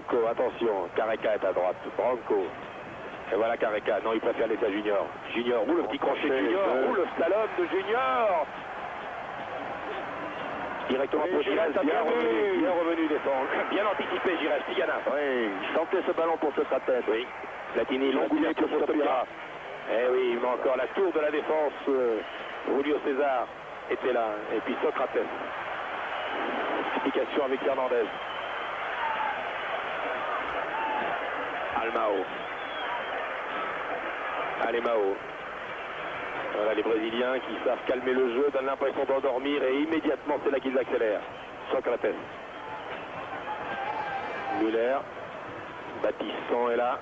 Branco, attention, Careca est à droite, Branco. Et voilà Careca, non il préfère laisser à Junior. Junior, roule le petit crochet de Junior, roule le slalom de Junior. Directement pour Giresse, bien revenu défendre, bien anticipé Giresse, Tigana. Oui, il sentait ce ballon pour Socrates. Oui, Platini, l'ongoulet pour Stopira. Eh oui, il manque encore la tour de la défense. Julio César était là, et puis Socrates. Explication avec Fernandez. Almao. Allez Mao. Voilà les Brésiliens qui savent calmer le jeu, donnent l'impression d'endormir et immédiatement c'est là qu'ils accélèrent. Socrates. Muller. Baptiston est là.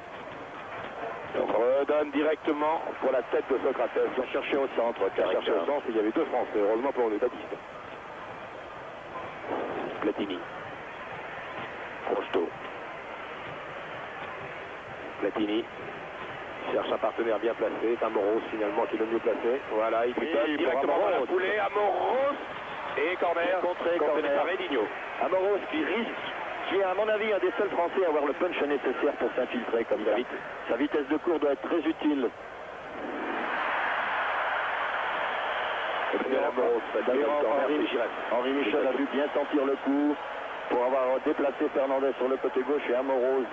Redonne directement pour la tête de Socrates. Ils ont cherché au centre. Cherché au centre, il y avait deux Français. Heureusement pour les Baptiston. Platini. Rocheteau. Platini. Cherche un partenaire bien placé. Amoros finalement qui est le mieux placé. Voilà, il donne directement dans la foulée. Amoros. Et corner. Contré par Edinho. Amoros qui risque, qui est à mon avis un des seuls Français à avoir le punch nécessaire pour s'infiltrer comme ça. Sa vitesse de cours doit être très utile. D'ailleurs, Henri Michel a vu bien sentir le coup pour avoir déplacé Fernandez sur le côté gauche et Amoros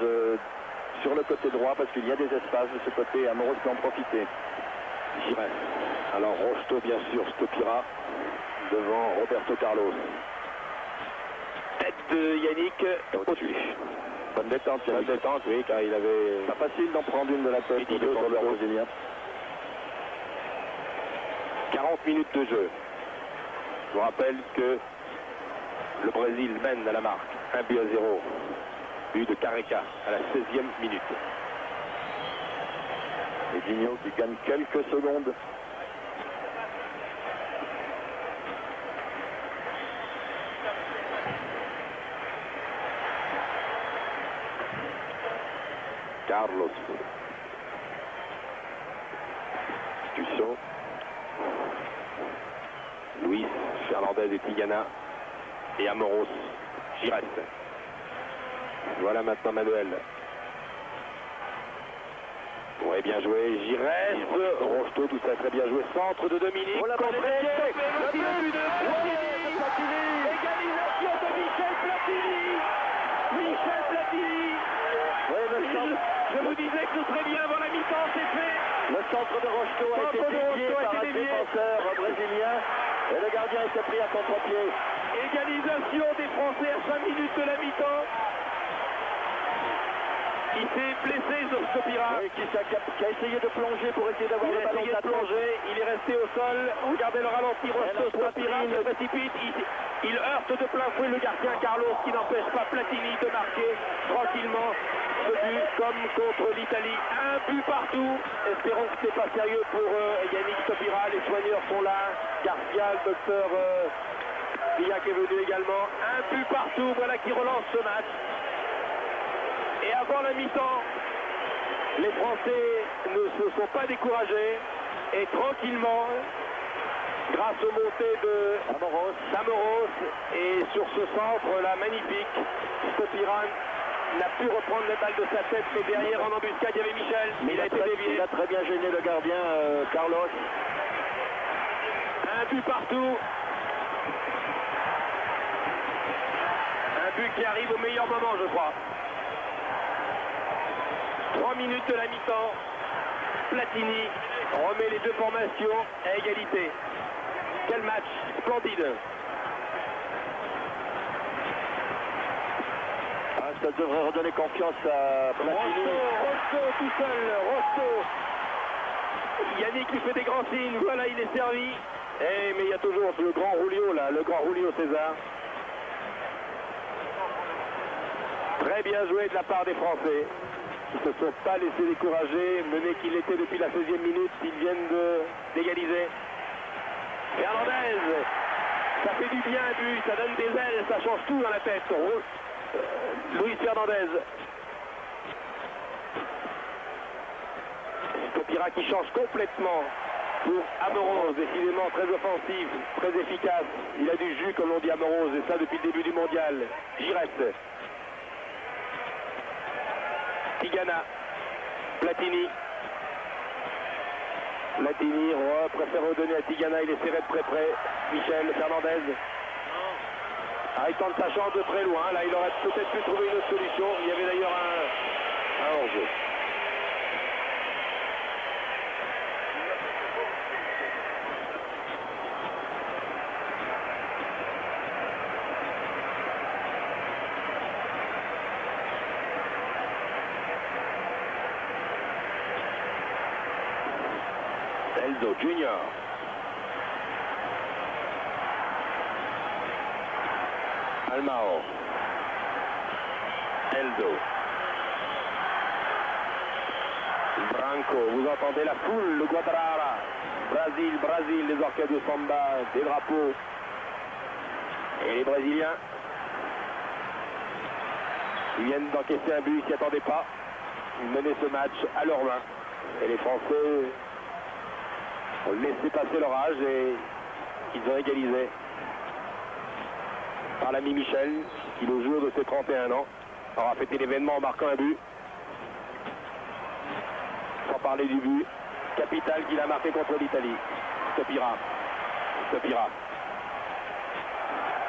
sur le côté droit parce qu'il y a des espaces de ce côté. Amoros peut en profiter. Giresse. Alors Rocheteau bien sûr, Stopira devant Roberto Carlos. Tête de Yannick au-dessus. Bonne détente, Bonne détente, oui, car il avait... Pas facile d'en prendre une de la tête sur le Brésilien. 40 minutes de jeu. Je vous rappelle que le Brésil mène à la marque 1-0. But de Careca à la 16e minute. Edinho qui gagne quelques secondes. Carlos. Tussaud. Luis, Fernandez et Tigana. Et Amoros. Giresse. Voilà maintenant Manuel. Ouais, bien joué. Giresse. Rocheteau, tout ça très bien joué. Centre de Dominique. Oh, la balle est le but de Platini. Égalisation de Michel Platini. Michel Platini. Je vous disais que ce serait bien avant la mi-temps, c'est fait. Le centre de Rocheteau a été dévié par un défenseur brésilien et le gardien était pris à contre-pied. Égalisation des Français à 5 minutes de la mi-temps. Il s'est blessé, Stopira. Oui, qui a essayé de plonger pour essayer d'avoir le ballon de il est resté au sol. Regardez le ralenti, Stopira se précipite. Il heurte de plein fouet le gardien Carlos qui n'empêche pas Platini de marquer tranquillement ce but comme contre l'Italie. Un but partout. Espérons que ce n'est pas sérieux pour Yannick Stopira. Les soigneurs sont là. Garcia, le docteur Villac est venu également. Un but partout. Voilà qui relance ce match. Et avant la mi-temps, les Français ne se sont pas découragés et tranquillement, grâce aux montées de Amoros et sur ce centre là magnifique, Stopira n'a pu reprendre les balles de sa tête, mais derrière en embuscade il y avait Michel. Il a été dévié. Il a très bien gêné le gardien Carlos. Un but partout. Un but qui arrive au meilleur moment, je crois. 3 minutes de la mi-temps. Platini remet les deux formations à égalité. Quel match splendide. Ça devrait redonner confiance à Platini. Rocheteau tout seul. Rocheteau. Yannick lui fait des grands signes. Voilà, il est servi. Mais il y a toujours le grand Julio là, le grand Julio César. Très bien joué de la part des Français. Ils ne se sont pas laissés décourager, menés qu'il était depuis la 16e minute, ils viennent d'égaliser. Fernandez, ça fait du bien un but, ça donne des ailes, ça change tout dans la tête. Luis Fernandez. Stopira qui change complètement pour Amoros, décidément très offensif, très efficace. Il a du jus comme l'on dit Amoros, et ça depuis le début du mondial. Giresse. Tigana, Platini. Platini préfère redonner à Tigana, il est serré de près. Michel Fernandez. Il tente sa chance de très loin, là il aurait peut-être pu trouver une autre solution. Il y avait d'ailleurs un hors-jeu. Elzo Junior. Almao. Elzo. Branco, vous entendez la foule, le Guadalajara. Brésil, les orchestres de samba, des drapeaux. Et les Brésiliens, ils viennent d'encaisser un but, ils s'y attendaient pas. Ils menaient ce match à leur main. Et les Français ont laissé passer l'orage et ils ont égalisé par l'ami Michel, qui le jour de ses 31 ans aura fêté l'événement en marquant un but. Sans parler du but capital qu'il a marqué contre l'Italie. Stopira.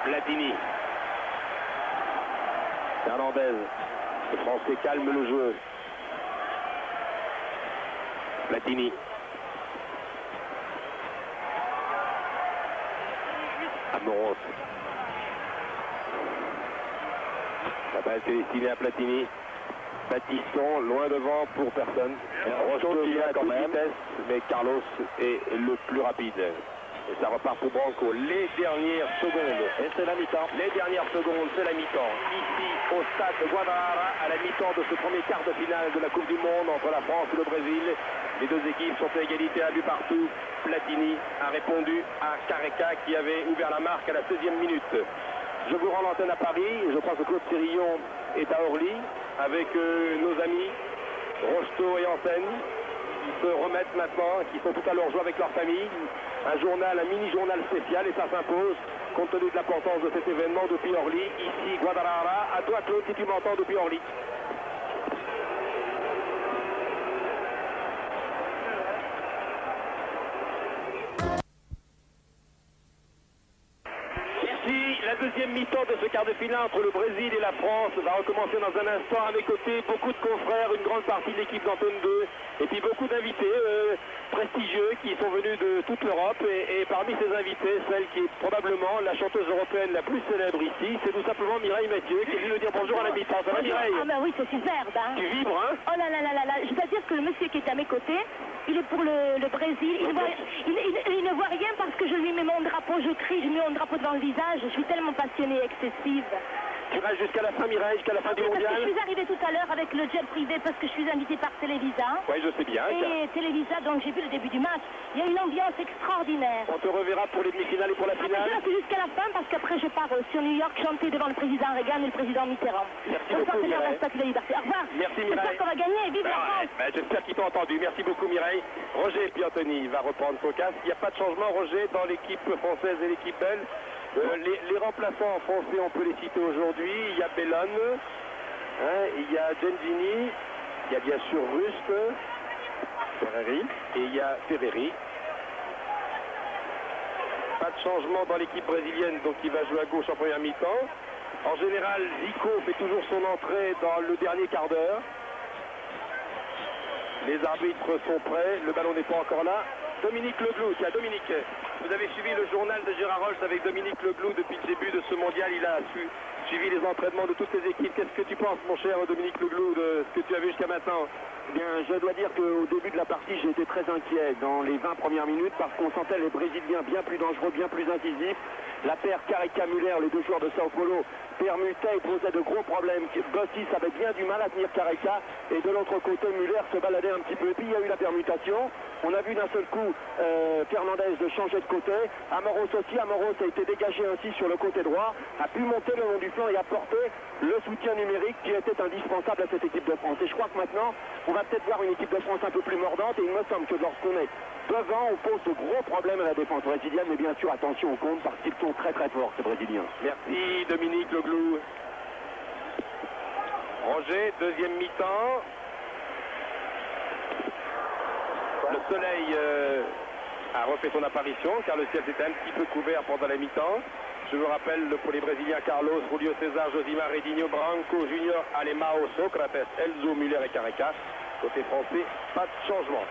Platini. Fernandez. Le Français calme le jeu. Platini. Amoros. La balle est destinée à Platini. Baptiston, loin devant pour personne. Rosto qui vient à toute vitesse, mais Carlos est le plus rapide. Et ça repart pour Branco. Les dernières secondes. Et c'est la mi-temps. Les dernières secondes, c'est la mi-temps. Ici, au stade de Guadalajara, à la mi-temps de ce premier quart de finale de la Coupe du Monde entre la France et le Brésil. Les deux équipes sont à égalité, un but partout. Platini a répondu à Careca qui avait ouvert la marque à la 16e minute. Je vous rends l'antenne à Paris. Je pense que Claude Sérillon est à Orly avec nos amis Rocheteau et Antenne qui se remettent maintenant, qui sont tout à leur joie avec leur famille. Un mini-journal spécial et ça s'impose compte tenu de l'importance de cet événement depuis Orly. Ici, Guadalajara. À toi Claude si tu m'entends depuis Orly. La deuxième mi-temps de ce quart de finale entre le Brésil et la France va recommencer dans un instant. À mes côtés, beaucoup de confrères, une grande partie de l'équipe d'Antenne 2 et puis beaucoup d'invités prestigieux qui sont venus de toute l'Europe et parmi ces invités, celle qui est probablement la chanteuse européenne la plus célèbre ici, c'est tout simplement Mireille Mathieu qui est venue nous dire bonjour à la mi-temps. Ça va Mireille? Ah bah oui, c'est superbe hein. Tu vibres hein? Oh là là là là là, je dois dire que le monsieur qui est à mes côtés, il est pour le Brésil, il ne voit rien parce que je lui mets mon drapeau, je crie, je mets mon drapeau devant le visage, je suis tellement passionnée, excessive. Tu restes jusqu'à la fin Mireille, jusqu'à la fin du mondial? Je suis arrivée tout à l'heure avec le jet privé parce que je suis invitée par Televisa. Oui, je sais bien. Et Televisa, donc j'ai vu le début du match. Il y a une ambiance extraordinaire. On te reverra pour les demi-finales et pour la finale. Je reste jusqu'à la fin parce qu'après je pars sur New York chanter devant le président Reagan et le président Mitterrand. Merci beaucoup Mireille. La Statue de la Liberté. Au revoir. Merci Mireille. J'espère qu'on va gagner. Vive la France. J'espère qu'ils t'ont entendu. Merci beaucoup Mireille. Roger et puis Anthony va reprendre son casque. Il n'y a pas de changement Roger dans l'équipe française et l'équipe belge. Les remplaçants français, on peut les citer aujourd'hui. Il y a Bellone, il y a Genzini, il y a bien sûr Rust, Ferreri, et il y a Ferreri. Pas de changement dans l'équipe brésilienne, donc il va jouer à gauche en première mi-temps. En général, Zico fait toujours son entrée dans le dernier quart d'heure. Les arbitres sont prêts, le ballon n'est pas encore là. Dominique Leglou, tiens Dominique, vous avez suivi le journal de Gérard Rolls avec Dominique Leglou depuis le début de ce mondial, il a suivi les entraînements de toutes les équipes. Qu'est-ce que tu penses mon cher Dominique Leglou de ce que tu as vu jusqu'à maintenant? Eh bien, je dois dire qu'au début de la partie, j'ai été très inquiet dans les 20 premières minutes parce qu'on sentait les Brésiliens bien plus dangereux, bien plus incisifs. La paire Careca-Müller, les deux joueurs de Sao Paulo, permutaient et posaient de gros problèmes. Gossis avait bien du mal à tenir Careca et de l'autre côté, Müller se baladait un petit peu. Et puis il y a eu la permutation. On a vu d'un seul coup Fernandez de changer de côté. Amoros aussi. Amoros a été dégagé ainsi sur le côté droit, a pu monter le long du flanc et apporter le soutien numérique qui était indispensable à cette équipe de France. Et je crois que maintenant, on va peut-être voir une équipe de France un peu plus mordante. Et il me semble que lorsqu'on est devant, on pose de gros problèmes à la défense brésilienne. Mais bien sûr, attention au compte parce qu'ils sont très très forts, ces Brésiliens. Merci Dominique Leglou. Roger, deuxième mi-temps. Le soleil a refait son apparition car le ciel s'était un petit peu couvert pendant la mi-temps. Je vous rappelle pour les Brésiliens Carlos, Julio César, Josimar, Edinho, Branco, Junior, Alemão, Socrates, Elzo, Muller et Careca. Côté français, pas de changement.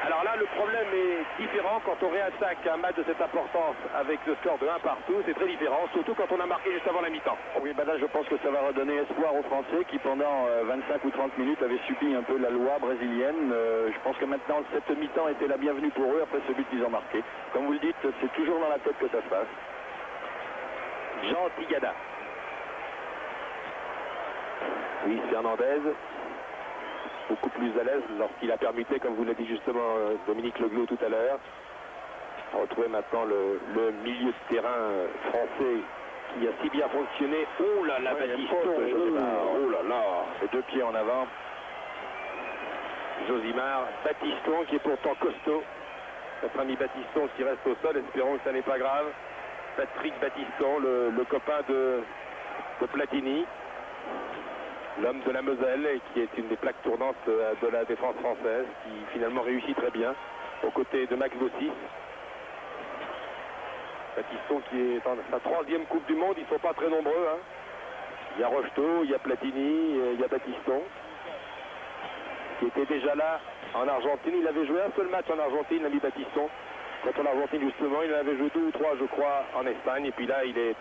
Alors là, le problème est différent quand on réattaque un match de cette importance avec le score de 1 partout. C'est très différent, surtout quand on a marqué juste avant la mi-temps. Oui, ben là, je pense que ça va redonner espoir aux Français qui, pendant 25 ou 30 minutes, avaient subi un peu la loi brésilienne. Je pense que maintenant, cette mi-temps était la bienvenue pour eux après ce but qu'ils ont marqué. Comme vous le dites, c'est toujours dans la tête que ça se passe. Jean Tigada. Luis Fernandez. Beaucoup plus à l'aise lorsqu'il a permuté, comme vous l'a dit justement Dominique Leglo tout à l'heure. Retrouver maintenant le milieu de terrain français qui a si bien fonctionné. Oh là là, Batiston, oh là là, les 2 pieds en avant. Josimar, Batiston qui est pourtant costaud. Notre ami Batiston qui reste au sol, espérons que ça n'est pas grave. Patrick Batiston, le copain de Platini. L'homme de la Moselle, et qui est une des plaques tournantes de la défense française, qui finalement réussit très bien, aux côtés de Max Bossis. Batiston qui est en sa 3e Coupe du Monde, ils ne sont pas très nombreux. Hein. Il y a Rocheteau, il y a Platini, il y a Batiston, qui était déjà là en Argentine. Il avait joué un seul match en Argentine, l'ami Batiston. Contre l'Argentine, justement, il en avait joué 2 ou 3, je crois, en Espagne. Et puis là, il est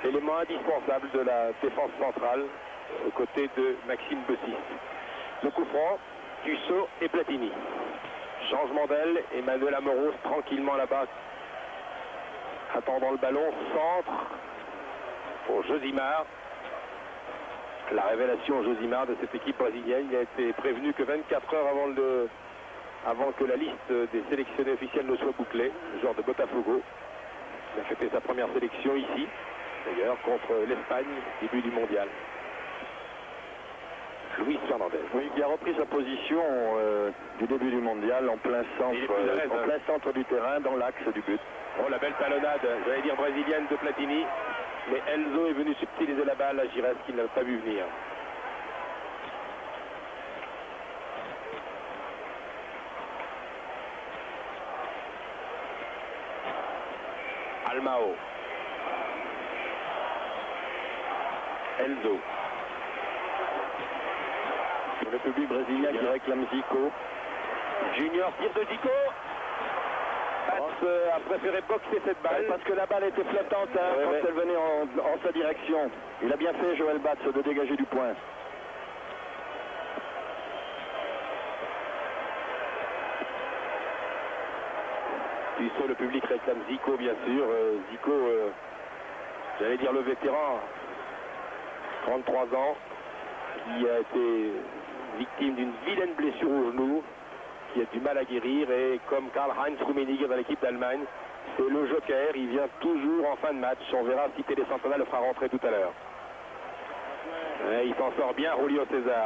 élément indispensable de la défense centrale, aux côtés de Maxime Bossis. Le coup franc, Tussaud et Platini. Changement d'aile, Emmanuel Amoros tranquillement là-bas, attendant le ballon, centre pour Josimar. La révélation Josimar de cette équipe brésilienne. Il a été prévenu que 24 heures avant que la liste des sélectionnés officiels ne soit bouclée, le joueur de Botafogo. Il a fêté sa première sélection ici, d'ailleurs, contre l'Espagne, début du mondial. Luis Fernandez. Oui, qui a repris sa position du début du mondial en plein centre du terrain, dans l'axe du but. Oh, la belle talonnade, j'allais dire brésilienne de Platini, mais Elzo est venu subtiliser la balle à Giresse qui ne l'a pas vu venir. Alemão. Elzo. Le public brésilien qui réclame Zico. Junior, tire de Zico. A préféré boxer cette balle. Parce que la balle était flottante quand elle venait en sa direction. Il a bien fait, Joël Batz, de dégager du point. Le public réclame Zico, bien sûr. Zico, j'allais dire le vétéran, 33 ans, qui a été victime d'une vilaine blessure au genou, qui a du mal à guérir, et comme Karl-Heinz Rummenigge dans l'équipe d'Allemagne, c'est le joker, il vient toujours en fin de match. On verra si Télé Santana le fera rentrer tout à l'heure. Il s'en sort bien, Julio César.